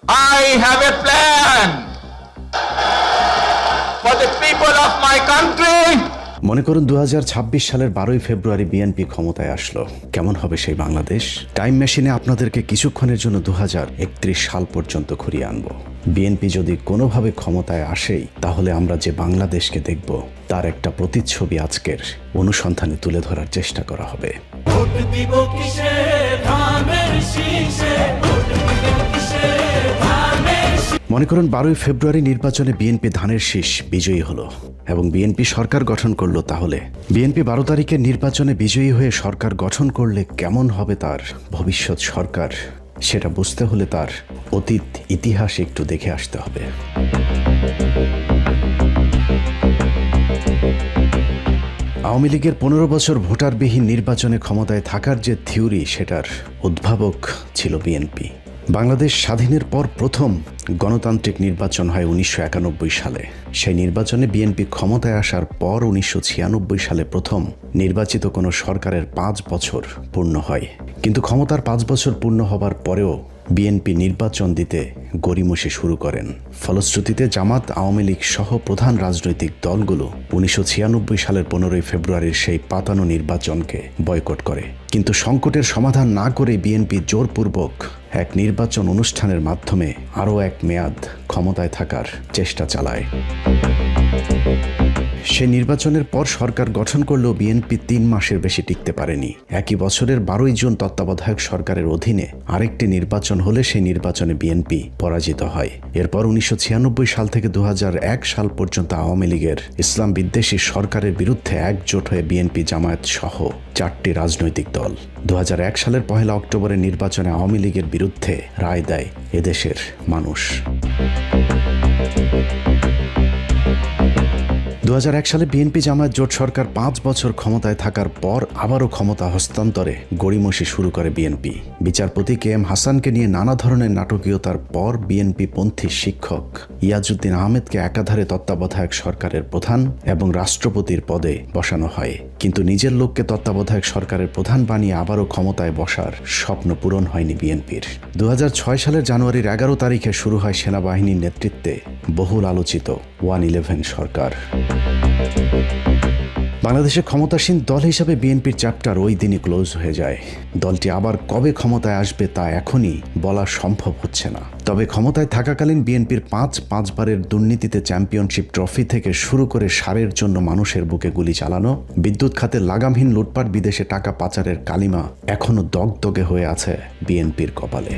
I have a plan for the people of my country. মনে করুন 2026 সালের 12ই ফেব্রুয়ারি BNP ক্ষমতায় আসলো। কেমন হবে সেই বাংলাদেশ? টাইম মেশিনে আপনাদেরকে কিছুক্ষণের জন্য 2031 সাল পর্যন্ত ঘুরিয়ে আনবো। বিএনপি যদি কোনোভাবে ক্ষমতায় আসেই, তাহলে আমরা যে বাংলাদেশকে দেখব তার একটা প্রতিচ্ছবি আজকের অনুসন্ধানে তুলে ধরার চেষ্টা করা হবে। ভোট দিব কিসে ধানের শীষে, ভোট দিব কিসে ধানের শীষে। মনে করুন 12ই ফেব্রুয়ারি নির্বাচনে বিএনপি ধানের শীষ বিজয়ী হলো এবং বিএনপি সরকার গঠন করলো। তাহলে বিএনপি 12 তারিখের নির্বাচনে বিজয়ী হয়ে সরকার গঠন করলে কেমন হবে তার ভবিষ্যৎ সরকার, সেটা বুঝতে হলে তার অতীত ইতিহাস একটু দেখে আসতে হবে। আওয়ামী লীগের 15 বছর ভোটারবিহীন নির্বাচনে ক্ষমতায় থাকার যে থিওরি, সেটার উদ্ভাবক ছিল বিএনপি। বাংলাদেশ স্বাধীনের পর প্রথম গণতান্ত্রিক নির্বাচন হয় 1991 সালে। সেই নির্বাচনে বিএনপি ক্ষমতায় আসার পর 1996 সালে প্রথম নির্বাচিত কোনো সরকারের 5 বছর পূর্ণ হয়। কিন্তু ক্ষমতার 5 বছর পূর্ণ হবার পরেও বিএনপি নির্বাচন দিতে গড়িমসি শুরু করেন। ফলশ্রুতিতে জামাত, আওয়ামী লীগ সহ প্রধান রাজনৈতিক দলগুলো 1996 সালের 15ই ফেব্রুয়ারির সেই পাতানো নির্বাচনকে বয়কট করে। কিন্তু সংকটের সমাধান না করে বিএনপি জোরপূর্বক এক নির্বাচন অনুষ্ঠানের মাধ্যমে আরও এক মেয়াদ ক্ষমতায় থাকার চেষ্টা চালায়। সেই নির্বাচনের পর সরকার গঠন করলেও বিএনপি 3 মাসের বেশি টিকতে পারেনি। একই বছরের 12ই জুন তত্ত্বাবধায়ক সরকারের অধীনে আরেকটি নির্বাচন হলে সেই নির্বাচনে বিএনপি পরাজিত হয়। এরপর 1996 সাল থেকে 2001 সাল পর্যন্ত আওয়ামী লীগের ইসলাম বিদ্বেষী সরকারের বিরুদ্ধে একজোট হয়ে বিএনপি, জামায়াত সহ 4টি রাজনৈতিক দল 2001 সালের 1 অক্টোবরের নির্বাচনে আওয়ামী লীগের বিরুদ্ধে রায় দেয় এদেশের মানুষ। 2001 সালে বিএনপি জামায়াত জোট সরকার 5 বছর ক্ষমতায় থাকার পর আবারও ক্ষমতা হস্তান্তরে গড়িমসি শুরু করে বিএনপি। বিচারপতি KM হাসানকে নিয়ে নানা ধরনের নাটকীয়তার পর বিএনপি পন্থী শিক্ষক ইয়াজউদ্দিন আহমেদকে একাধারে তত্ত্বাবধায়ক সরকারের প্রধান এবং রাষ্ট্রপতির পদে বসানো হয়। কিন্তু নিজের লোককে তত্ত্বাবধায়ক সরকারের প্রধান বানিয়ে আবারও ক্ষমতায় বসার স্বপ্ন পূরণ হয়নি বিএনপির। 2006 সালের জানুয়ারির 11 তারিখে শুরু হয় সেনাবাহিনীর নেতৃত্বে বহুল আলোচিত 111 সরকার। বাংলাদেশে ক্ষমতাসীন দল হিসাবে বিএনপির চ্যাপ্টার ওই দিনই ক্লোজ হয়ে যায়। দলটি আবার কবে ক্ষমতায় আসবে তা এখনই বলা সম্ভব হচ্ছে না। তবে ক্ষমতায় থাকাকালীন বিএনপির 5 বারের দুর্নীতিতে চ্যাম্পিয়নশিপ ট্রফি থেকে শুরু করে সারের জন্য মানুষের বুকে গুলি চালানো, বিদ্যুৎ খাতে লাগামহীন লুটপাট, বিদেশে টাকা পাচারের কালিমা এখনো দগদগে হয়ে আছে বিএনপির কপালে।